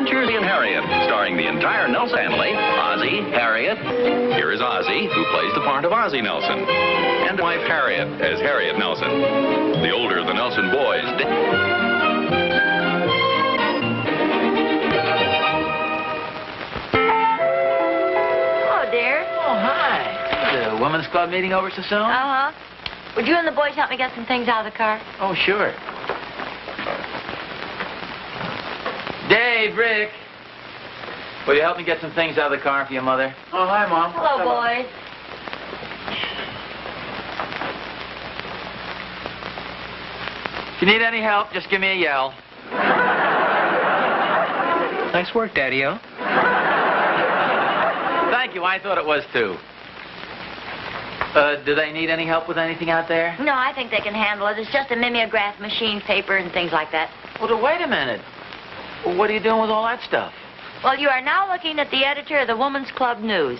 Adventures in Harriet, starring the entire Nelson family, Ozzie, Harriet. Here is Ozzie, who plays the part of Ozzie Nelson, and wife Harriet as Harriet Nelson. The older the Nelson boys... Dear. Oh, hi. The women's club meeting over so soon? Uh-huh. Would you and the boys help me get some things out of the car? Oh, sure. Dave, Rick. Will you help me get some things out of the car for your mother? Oh, hi, Mom. Hello, boys. If you need any help, just give me a yell. Nice work, Daddy-O. Thank you. I thought it was, too. Do they need any help with anything out there? No, I think they can handle it. It's just a mimeograph machine, paper, and things like that. Well, wait a minute. What are you doing with all that stuff? Well, you are now looking at the editor of the Women's Club News.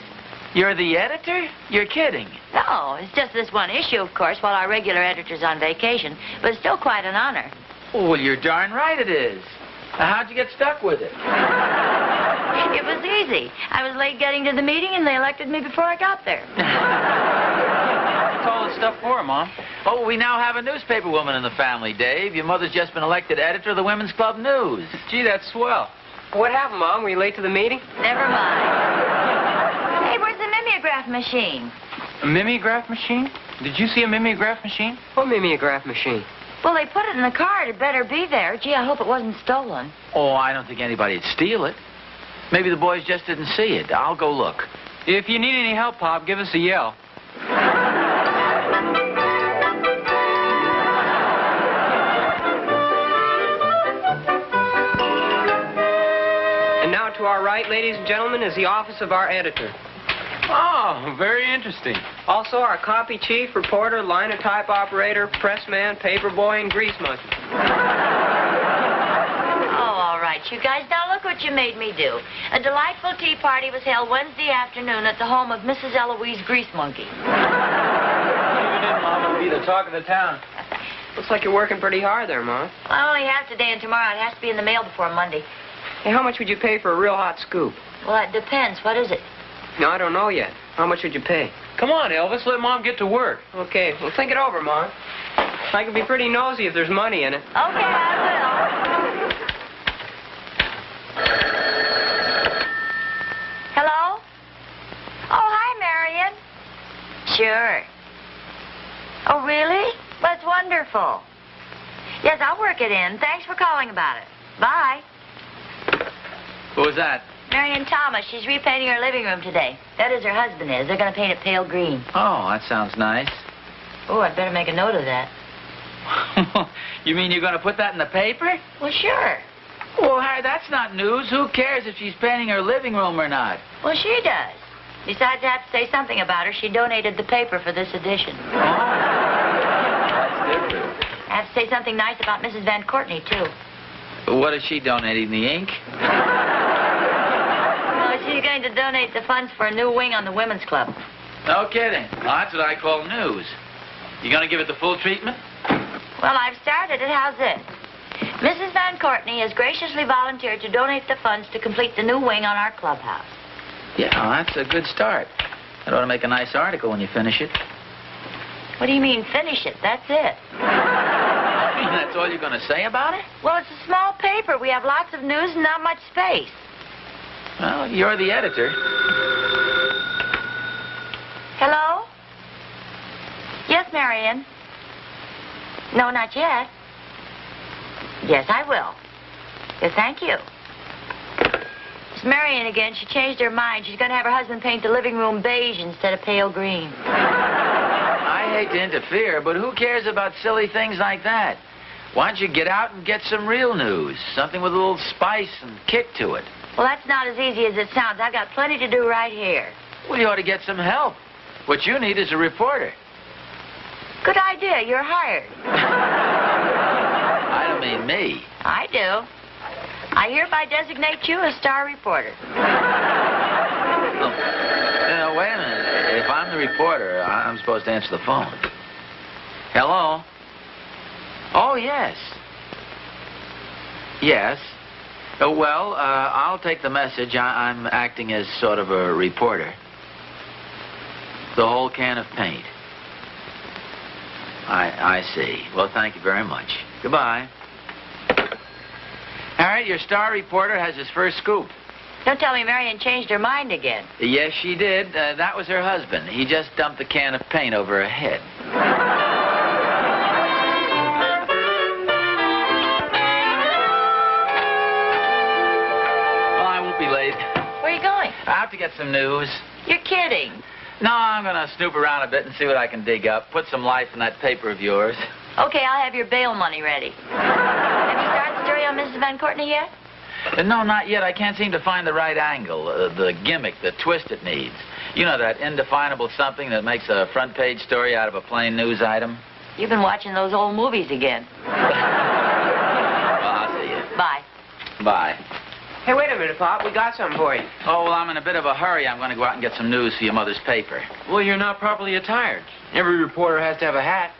You're the editor? You're kidding. No, it's just this one issue, of course, while our regular editor's on vacation. But it's still quite an honor. Well, you're darn right it is. How'd you get stuck with it? It was easy. I was late getting to the meeting, and they elected me before I got there. What's all this stuff for, Mom? Oh, we now have a newspaper woman in the family, Dave. Your mother's just been elected editor of the Women's Club News. Gee, that's swell. What happened, Mom? Were you late to the meeting? Never mind. Hey, where's the mimeograph machine? A mimeograph machine? Did you see a mimeograph machine? What mimeograph machine? Well, they put it in the car. It better be there. Gee, I hope it wasn't stolen. Oh, I don't think anybody'd steal it. Maybe the boys just didn't see it. I'll go look. If you need any help, Pop, give us a yell. And now to our right, ladies and gentlemen, is the office of our editor. Oh, very interesting. Also, our copy chief, reporter, linotype operator, pressman, paperboy, and grease monkey. Oh, all right, you guys. Now look what you made me do. A delightful tea party was held Wednesday afternoon at the home of Mrs. Eloise Grease Monkey. Even in, Mom, it'll be the talk of the town. Looks like you're working pretty hard there, Mom. I only have today and tomorrow. It has to be in the mail before Monday. Hey, how much would you pay for a real hot scoop? Well, that depends. What is it? No, I don't know yet. How much would you pay? Come on, Elvis. Let Mom get to work. Okay. Well, think it over, Mom. I can be pretty nosy if there's money in it. Okay, I will. Hello? Oh, hi, Marion. Sure. Oh, really? Well, it's wonderful. Yes, I'll work it in. Thanks for calling about it. Bye. Who was that? Marion Thomas. She's repainting her living room today. That is, her husband is. They're going to paint it pale green. Oh, that sounds nice. Oh, I'd better make a note of that. You mean you're going to put that in the paper? Well, sure. Well, Harry, that's not news. Who cares if she's painting her living room or not? Well, she does. Besides, I have to say something about her. She donated the paper for this edition. Oh, that's different. I have to say something nice about Mrs. Van Courtney, too. What is she donating, the ink? Well, she's going to donate the funds for a new wing on the Women's Club. No kidding. Well, that's what I call news. You going to give it the full treatment? Well, I've started it. How's this? Mrs. Van Courtney has graciously volunteered to donate the funds to complete the new wing on our clubhouse. Yeah, well, that's a good start. That ought to make a nice article when you finish it. What do you mean, finish it? That's it. That's all you're going to say about it? Well, it's a small paper. We have lots of news and not much space. Well, you're the editor. Hello? Yes, Marion. No, not yet. Yes, I will. Yes, thank you. It's Marion again. She changed her mind. She's going to have her husband paint the living room beige instead of pale green. I hate to interfere, but who cares about silly things like that? Why don't you get out and get some real news? Something with a little spice and kick to it. Well, that's not as easy as it sounds. I've got plenty to do right here. Well, you ought to get some help. What you need is a reporter. Good idea. You're hired. I don't mean me. I do. I hereby designate you a star reporter. Oh, wait a minute. If I'm the reporter, I'm supposed to answer the phone. Hello? Oh, yes. Yes. Well, I'll take the message. I'm acting as sort of a reporter. The whole can of paint. I see. Well, thank you very much. Goodbye. Harriet, your star reporter has his first scoop. Don't tell me Marion changed her mind again. Yes, she did. That was her husband. He just dumped a can of paint over her head. Well, I won't be late. Where are you going? I have to get some news. You're kidding. No, I'm going to snoop around a bit and see what I can dig up. Put some life in that paper of yours. Okay, I'll have your bail money ready. Have you started the story on Mrs. Van Courtney yet? No, not yet. I can't seem to find the right angle, the gimmick, the twist it needs. You know, that indefinable something that makes a front-page story out of a plain news item? You've been watching those old movies again. Well, I'll see you. Bye. Bye. Hey, wait a minute, Pop. We got something for you. Oh, well, I'm in a bit of a hurry. I'm going to go out and get some news for your mother's paper. Well, you're not properly attired. Every reporter has to have a hat.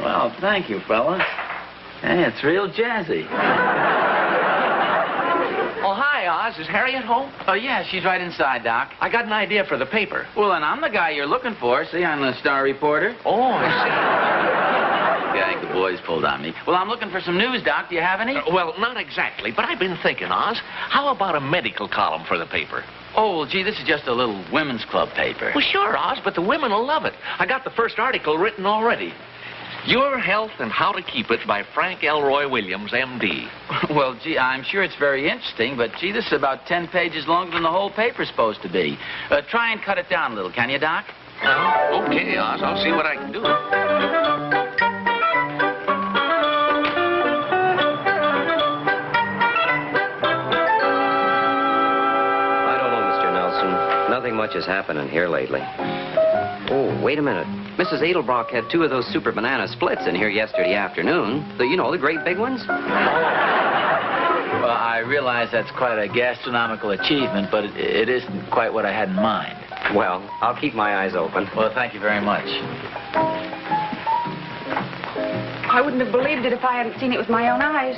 Well, thank you, fellas. Hey, it's real jazzy. Oh, hi, Oz. Is Harriet home? Oh, yeah, she's right inside, Doc. I got an idea for the paper. Well, and I'm the guy you're looking for. See, I'm the star reporter. Oh, I Yeah, I think the boys pulled on me. Well, I'm looking for some news, Doc. Do you have any? see. Well, not exactly, but I've been thinking, Oz, how about a medical column for the paper? Oh, well, gee, this is just a little women's club paper. Well, sure, Oz, but the women will love it. I got the first article written already. Your Health and How to Keep It by Frank Elroy Williams, M.D. Well, gee, I'm sure it's very interesting, but, gee, this is about 10 pages longer than the whole paper's supposed to be. Try and cut it down a little, can you, Doc? Oh, okay, Oz. I'll see what I can do. I don't know, Mr. Nelson. Nothing much has happened in here lately. Oh, wait a minute. Mrs. Edelbrock had 2 of those super banana splits in here yesterday afternoon. The great big ones. Well, I realize that's quite a gastronomical achievement, but it isn't quite what I had in mind. Well, I'll keep my eyes open. Well, thank you very much. I wouldn't have believed it if I hadn't seen it with my own eyes.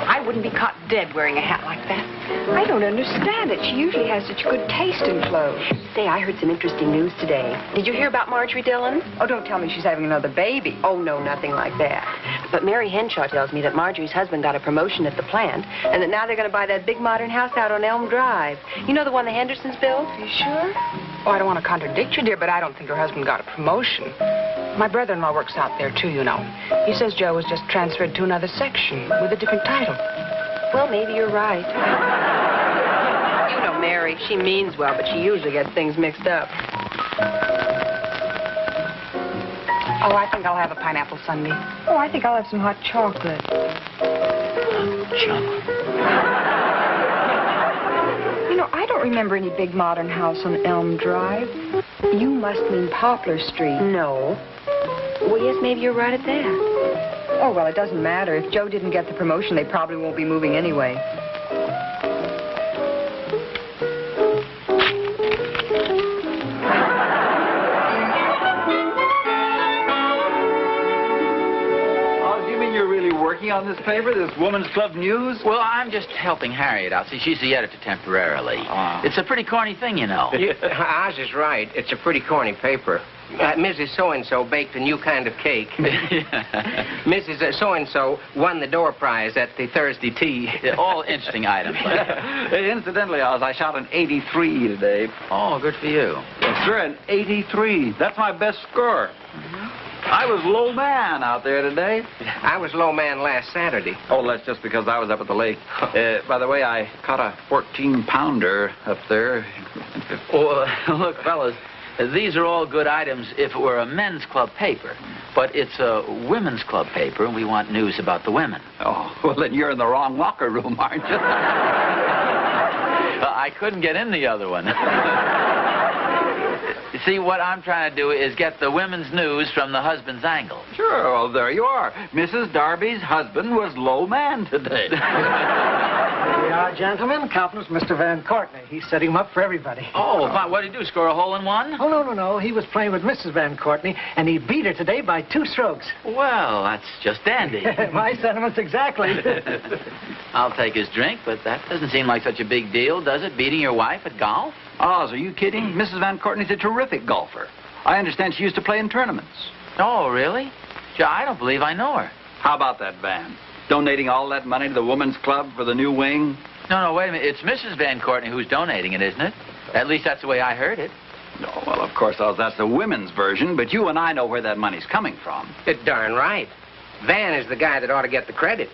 I wouldn't be caught dead wearing a hat like that. I don't understand it. She usually has such good taste in clothes. Say, I heard some interesting news today. Did you hear about Marjorie Dillon? Oh, don't tell me she's having another baby. Oh, no, nothing like that. But Mary Henshaw tells me that Marjorie's husband got a promotion at the plant, and that now they're going to buy that big modern house out on Elm Drive. You know, the one the Hendersons built? Are you sure? Oh, I don't want to contradict you, dear, but I don't think her husband got a promotion. My brother-in-law works out there, too, you know. He says Joe was just transferred to another section with a different title. Well, maybe you're right. You know Mary. She means well, but she usually gets things mixed up. Oh, I think I'll have a pineapple sundae. Oh, I think I'll have some hot chocolate. You know, I don't remember any big modern house on Elm Drive. You must mean Poplar Street. No. Well, yes, maybe you're right at that. Oh, well, it doesn't matter. If Joe didn't get the promotion, they probably won't be moving anyway. On this paper, this Woman's Club News? Well, I'm just helping Harriet out. See, she's the editor temporarily. It's a pretty corny thing, you know. Oz is right. It's a pretty corny paper. Mrs. So-and-so baked a new kind of cake. Mrs. So-and-so won the door prize at the Thursday tea. All interesting items. Hey, incidentally, Oz, I shot an 83 today. Oh, good for you. Yes, sir, an 83. That's my best score. I was low man out there today. I was low man last Saturday. Oh, that's just because I was up at the lake. By the way, I caught a 14-pounder up there. Well, look, fellas, these are all good items if it were a men's club paper. But it's a women's club paper, and we want news about the women. Oh, well, then you're in the wrong locker room, aren't you? I couldn't get in the other one. See, what I'm trying to do is get the women's news from the husband's angle. Sure, well, there you are. Mrs. Darby's husband was low man today. Here we are, gentlemen. Compliments, Mr. Van Courtney. He's setting him up for everybody. Oh, fine. What did he do, score a hole in one? Oh, no. He was playing with Mrs. Van Courtney, and he beat her today by 2 strokes. Well, that's just dandy. My sentiments exactly. I'll take his drink, but that doesn't seem like such a big deal, does it, beating your wife at golf? Oz, are you kidding? Mrs. Van Courtney's a terrific golfer. I understand she used to play in tournaments. Oh, really? Gee, I don't believe I know her. How about that, Van? Donating all that money to the women's club for the new wing? No, wait a minute. It's Mrs. Van Courtney who's donating it, isn't it? At least that's the way I heard it. No, well, of course, Oz, that's the women's version, but you and I know where that money's coming from. It's darn right. Van is the guy that ought to get the credit.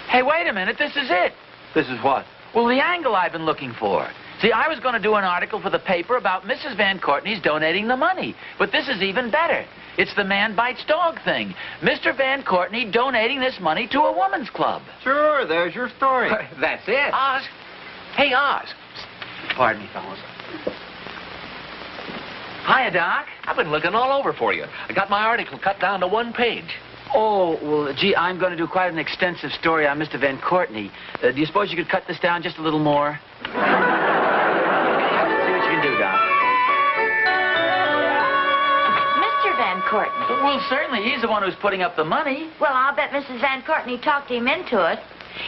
Hey, wait a minute. This is it. This is what? Well, the angle I've been looking for. See, I was going to do an article for the paper about Mrs. Van Courtney's donating the money. But this is even better. It's the man bites dog thing. Mr. Van Courtney donating this money to a woman's club. Sure, there's your story. That's it. Oz. Hey, Oz. Pardon me, fellas. Hiya, Doc. I've been looking all over for you. I got my article cut down to 1 page. Oh, well, gee, I'm going to do quite an extensive story on Mr. Van Courtney. Do you suppose you could cut this down just a little more? See what you can do, Doc. Mr. Van Courtney. Well, certainly, he's the one who's putting up the money. Well, I'll bet Mrs. Van Courtney talked him into it.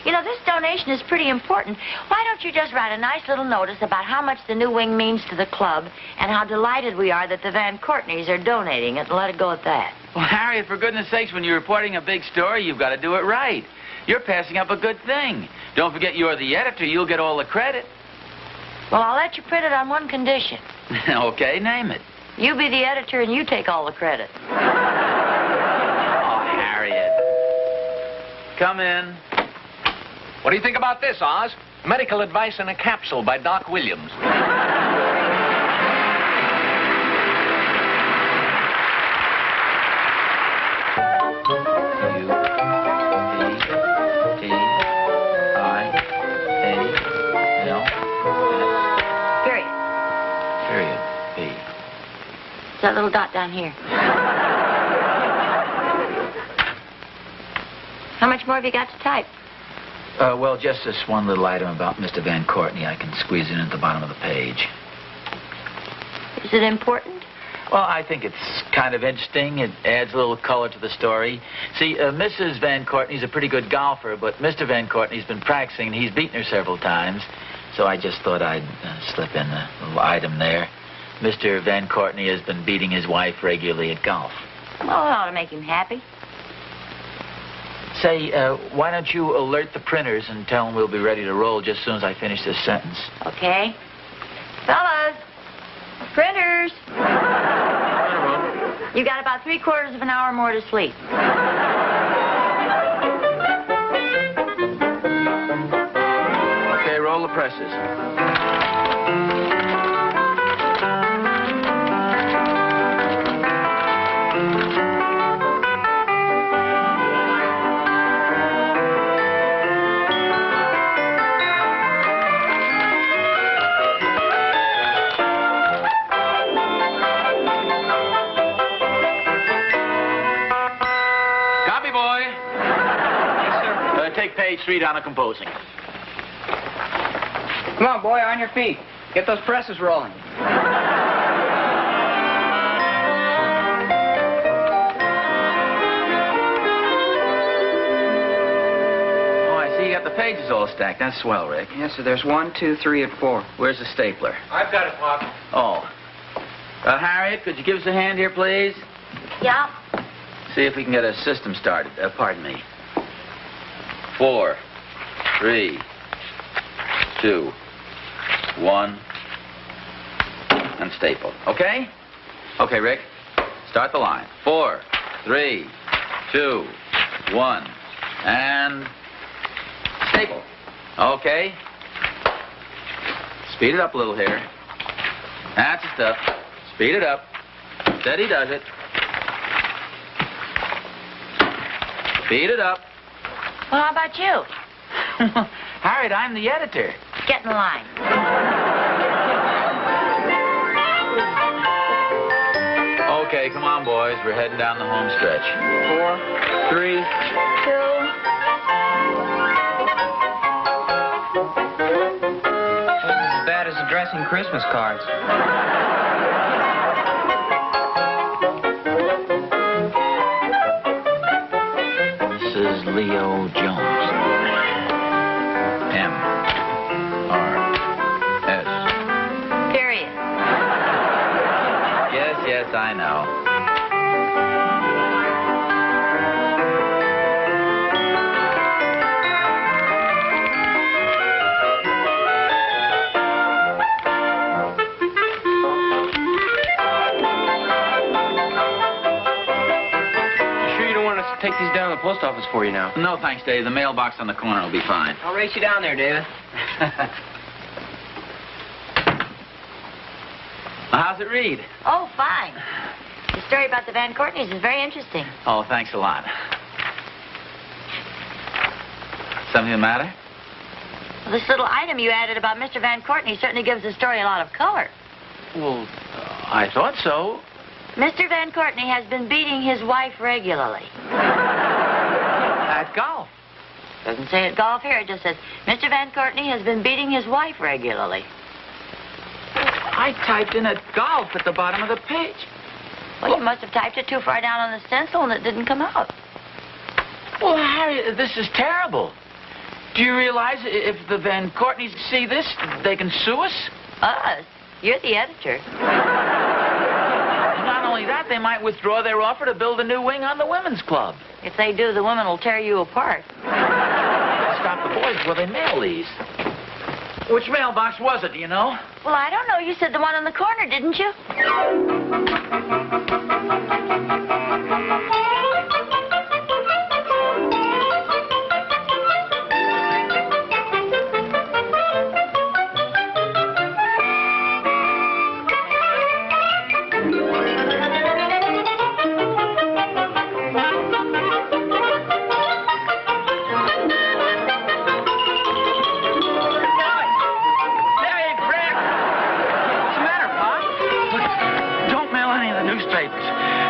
You know, this donation is pretty important. Why don't you just write a nice little notice about how much the new wing means to the club and how delighted we are that the Van Courtneys are donating it, and let it go at that. Well, Harriet, for goodness sakes, when you're reporting a big story, you've got to do it right. You're passing up a good thing. Don't forget you're the editor. You'll get all the credit. Well, I'll let you print it on one condition. Okay, name it. You be the editor and you take all the credit. Oh, Harriet. Come in. What do you think about this, Oz? Medical advice in a capsule by Doc Williams. That little dot down here. How much more have you got to type? Well, just this one little item about Mr. Van Courtney. I can squeeze it in at the bottom of the page. Is it important? Well, I think it's kind of interesting. It adds a little color to the story. See, Mrs. Van Courtney's a pretty good golfer, but Mr. Van Courtney's been practicing, and he's beaten her several times. So I just thought I'd slip in a little item there. Mr. Van Courtney has been beating his wife regularly at golf. Well, it ought to make him happy. Say, why don't you alert the printers and tell them we'll be ready to roll just as soon as I finish this sentence? Okay. Fellas, printers. You got about 3/4 of an hour more to sleep. Okay, roll the presses. Take page 3 down to composing. Come on, boy, on your feet. Get those presses rolling. Oh, I see you got the pages all stacked. That's swell, Rick. Yes, sir. There's 1, 2, 3, and 4. Where's the stapler? I've got it, Pop. Oh. Harriet, could you give us a hand here, please? Yeah. See if we can get a system started. Pardon me. 4, 3, 2, 1, and staple. Okay? Okay, Rick. Start the line. 4, 3, 2, 1, and staple. Okay. Speed it up a little here. That's the stuff. Speed it up. Steady does it. Speed it up. Well, how about you? Harriet, I'm the editor. Get in line. Okay, come on, boys. We're heading down the home stretch. 4, 3, 2. Wasn't as bad as addressing Christmas cards. Mrs. Leo Jones. M-R-S. Period. Yes, I know. Take these down to the post office for you now. No, thanks, Dave. The mailbox on the corner will be fine. I'll race you down there, David. How's it read? Oh, fine. The story about the Van Courtneys is very interesting. Oh, thanks a lot. Something the matter? Well, this little item you added about Mr. Van Courtney certainly gives the story a lot of color. Well, I thought so. Mr. Van Courtney has been beating his wife regularly. At golf. Doesn't say at golf here. It just says, Mr. Van Courtney has been beating his wife regularly. I typed in at golf at the bottom of the page. Well, you must have typed it too far down on the stencil and it didn't come out. Well, Harriet, this is terrible. Do you realize if the Van Courtneys see this, they can sue us? Us? You're the editor. Not only that, they might withdraw their offer to build a new wing on the women's club. If they do, the women will tear you apart. Stop the boys before they mail these. Which mailbox was it, do you know? Well, I don't know. You said the one on the corner, didn't you?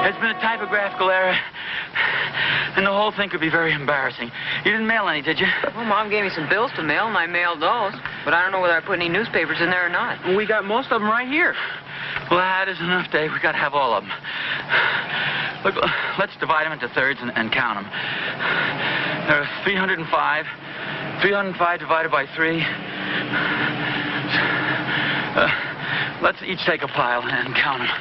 There's been a typographical error, and the whole thing could be very embarrassing. You didn't mail any, did you? Well, Mom gave me some bills to mail, and I mailed those. But I don't know whether I put any newspapers in there or not. Well, we got most of them right here. Well, that isn't enough, Dave. We got to have all of them. Look, let's divide them into thirds and count them. There are 305. 305 divided by 3. Let's each take a pile and count them.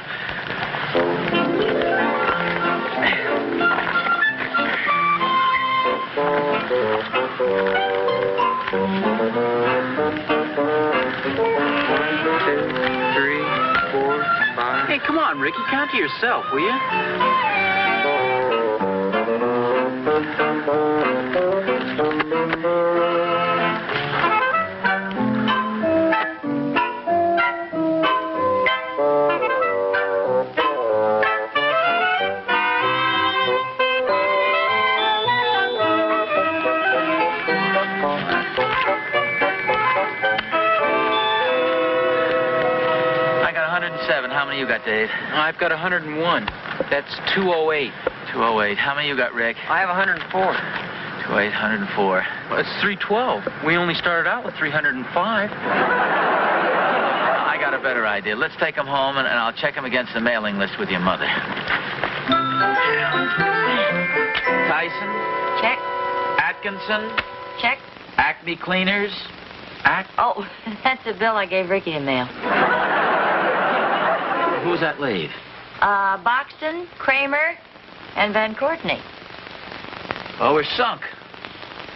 Hey, come on, Ricky. Count to yourself, will you? How many you got, Dave? I've got 101. That's 208. 208. How many you got, Rick? I have 104. 208, 104. Well, it's 312. We only started out with 305. I got a better idea. Let's take them home, and I'll check them against the mailing list with your mother. Tyson? Check. Atkinson? Check. Acme Cleaners? Oh, that's the bill I gave Ricky to mail. Who's that leave? Boxton, Kramer, and Van Courtney. Oh, we're sunk.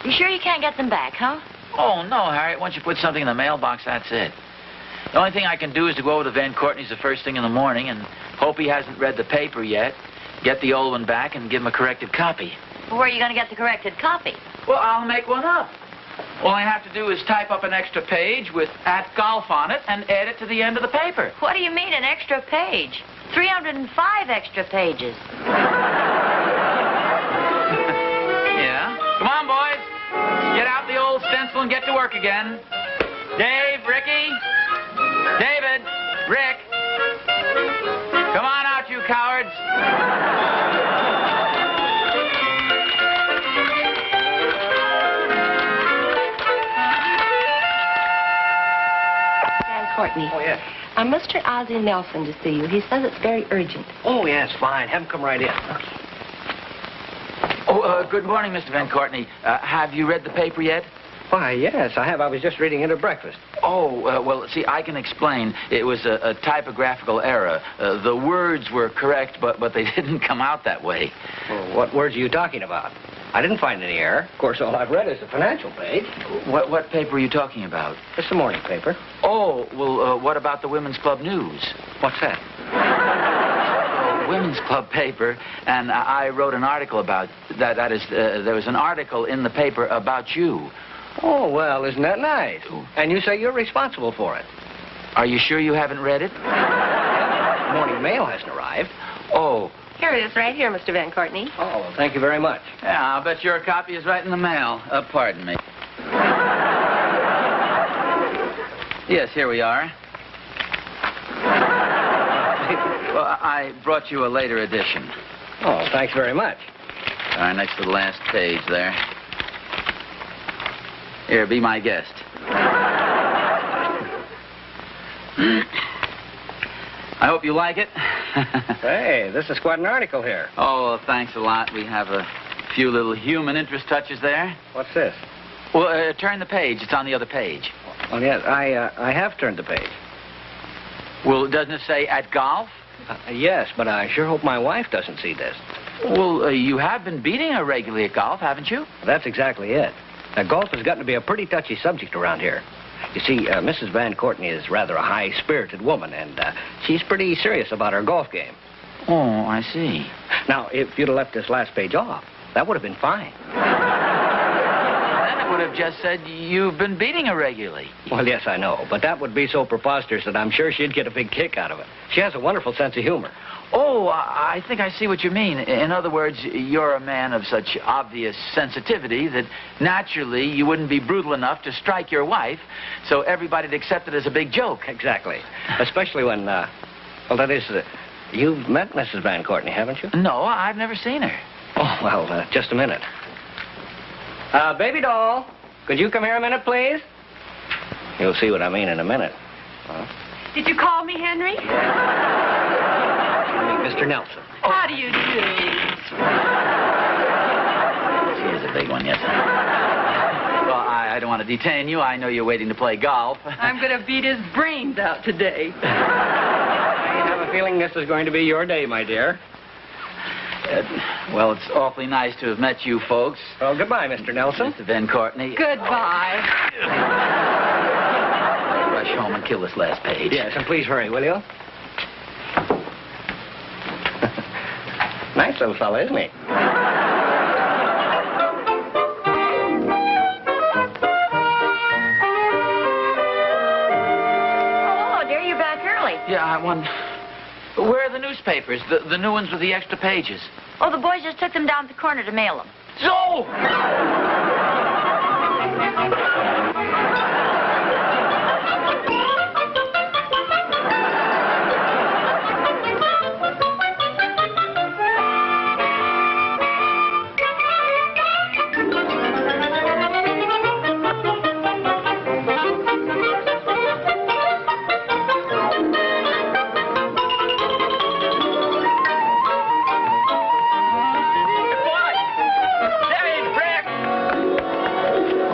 You sure you can't get them back, huh? Oh, no, Harriet. Once you put something in the mailbox, that's it. The only thing I can do is to go over to Van Courtney's the first thing in the morning and hope he hasn't read the paper yet, get the old one back, and give him a corrected copy. Well, where are you going to get the corrected copy? Well, I'll make one up. All I have to do is type up an extra page with @golf on it and add it to the end of the paper. What do you mean, an extra page? 305 extra pages. Yeah? Come on, boys. Get out the old stencil and get to work again. Dave, Ricky, David, Rick. Come on out, you cowards. Courtney. Oh, yes. Mr. Ozzie Nelson to see you. He says it's very urgent. Oh, yes, fine. Have him come right in. Good morning, Mr. Van Courtney. Have you read the paper yet? Why, yes, I have. I was just reading it at breakfast. Well, see, I can explain. It was a typographical error. The words were correct, but they didn't come out that way. Well, what words are you talking about? I didn't find any error. Of course, all I've read is the financial page. What paper are you talking about? It's the morning paper. What about the Women's Club News? What's that? Women's Club paper, and I wrote an article about that. That is, there was an article in the paper about you. Oh, well, isn't that nice? And you say you're responsible for it. Are you sure you haven't read it? The morning mail hasn't arrived. Oh. Here it is, right here, Mr. Van Courtney. Oh, well, thank you very much. Yeah, I'll bet your copy is right in the mail. Pardon me. Yes, here we are. Well, I brought you a later edition. Oh, thanks very much. Next to the last page there. Here, be my guest. I hope you like it. Hey, this is quite an article here. Oh, thanks a lot. We have a few little human interest touches there. What's this? Well, turn the page. It's on the other page. Oh, yes, I have turned the page. Well, doesn't it say at golf? Yes, but I sure hope my wife doesn't see this. Well, you have been beating her regularly at golf, haven't you? That's exactly it. Golf has gotten to be a pretty touchy subject around here. You see, Mrs. Van Courtney is rather a high-spirited woman, and she's pretty serious about her golf game. Oh, I see. Now, if you'd have left this last page off, that would have been fine. Then it would have just said you've been beating her regularly. Well, yes, I know, but that would be so preposterous that I'm sure she'd get a big kick out of it. She has a wonderful sense of humor. Oh, I think I see what you mean. In other words, you're a man of such obvious sensitivity that naturally you wouldn't be brutal enough to strike your wife, so everybody'd accept it as a big joke. Exactly. Especially when, well, that is, you've met Mrs. Van Courtney, haven't you? No, I've never seen her. Oh, well, just a minute. Baby doll, could you come here a minute, please? You'll see what I mean in a minute. Did you call me, Henry? Mr. Nelson. How do you do? She is a big one, yes. Well, I don't want to detain you. I know you're waiting to play golf. I'm going to beat his brains out today. I have a feeling this is going to be your day, my dear. Well, it's awfully nice to have met you folks. Well, goodbye, Mr. Nelson. Mr. Van Courtney. Goodbye. I'll rush home and kill this last page. Yes, and please hurry, will you? Nice little fella, isn't he? Oh, there you're back early. Yeah, I wonder. Where are the newspapers? The new ones with the extra pages? Oh, the boys just took them down to the corner to mail them. So!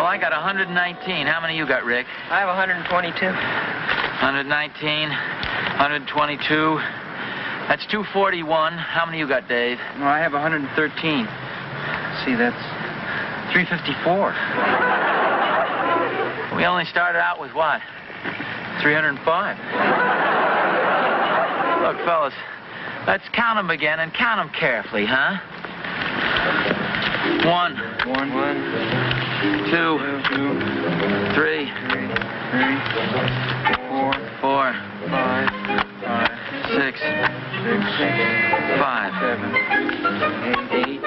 I got 119. How many you got, Rick? I have 122. 119, 122. That's 241. How many you got, Dave? Well, I have 113. See, that's 354. We only started out with what? 305. Look, fellas, let's count them again and count them carefully, huh? One. 2, 3, 4, 5, 6, 5, 7, 8,